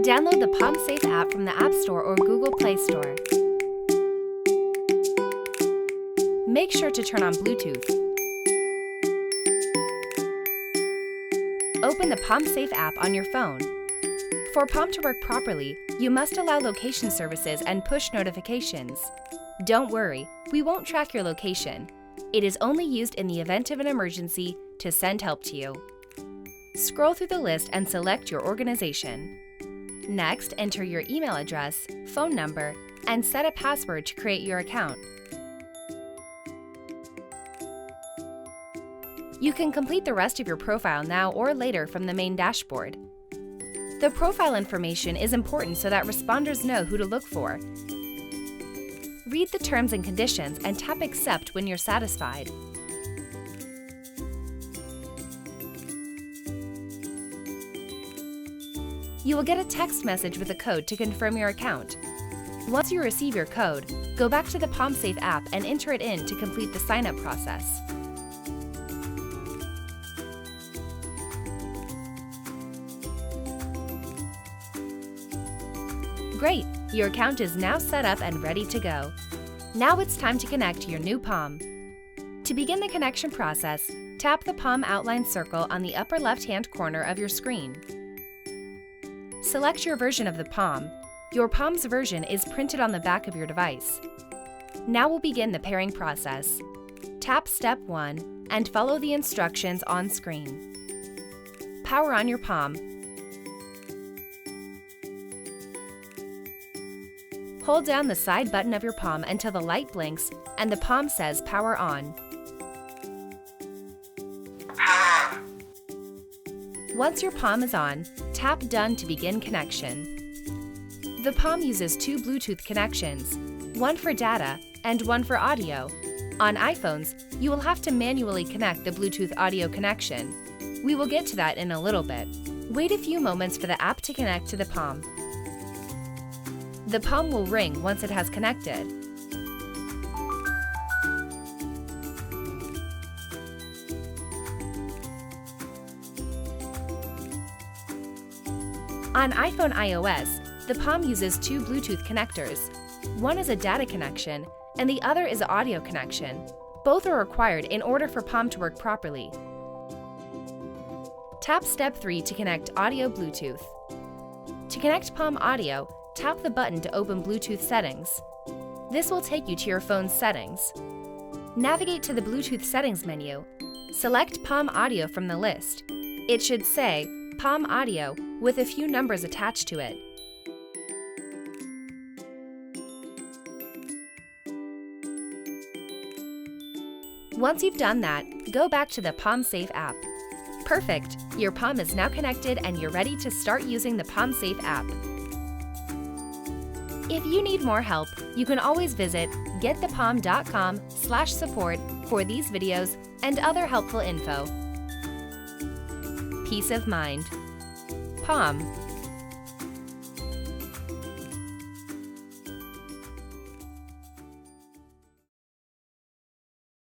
Download the POM Safe app from the App Store or Google Play Store. Make sure to turn on Bluetooth. Open the POM Safe app on your phone. For POM to work properly, you must allow location services and push notifications. Don't worry, we won't track your location. It is only used in the event of an emergency to send help to you. Scroll through the list and select your organization. Next, enter your email address, phone number, and set a password to create your account. You can complete the rest of your profile now or later from the main dashboard. The profile information is important so that responders know who to look for. Read the terms and conditions and tap Accept when you're satisfied. You will get a text message with a code to confirm your account. Once you receive your code, go back to the POM Safe app and enter it in to complete the sign-up process. Great! Your account is now set up and ready to go. Now it's time to connect your new POM. To begin the connection process, tap the POM outline circle on the upper left-hand corner of your screen. Select your version of the POM. Your POM's version is printed on the back of your device. Now we'll begin the pairing process. Tap Step 1 and follow the instructions on screen. Power on your POM. Hold down the side button of your POM until the light blinks and the POM says Power On. Once your POM is on, tap Done to begin connection. The POM uses two Bluetooth connections, one for data and one for audio. On iPhones, you will have to manually connect the Bluetooth audio connection. We will get to that in a little bit. Wait a few moments for the app to connect to the POM. The POM will ring once it has connected. On iPhone iOS, the POM uses two Bluetooth connectors. One is a data connection, and the other is an audio connection. Both are required in order for POM to work properly. Tap Step 3 to connect Audio Bluetooth. To connect POM Audio, tap the button to open Bluetooth settings. This will take you to your phone's settings. Navigate to the Bluetooth settings menu. Select POM Audio from the list. It should say POM Audio with a few numbers attached to it. Once you've done that, go back to the POM Safe app. Perfect! Your POM is now connected and you're ready to start using the POM Safe app. If you need more help, you can always visit getthepom.com/support for these videos and other helpful info. Peace of mind. POM.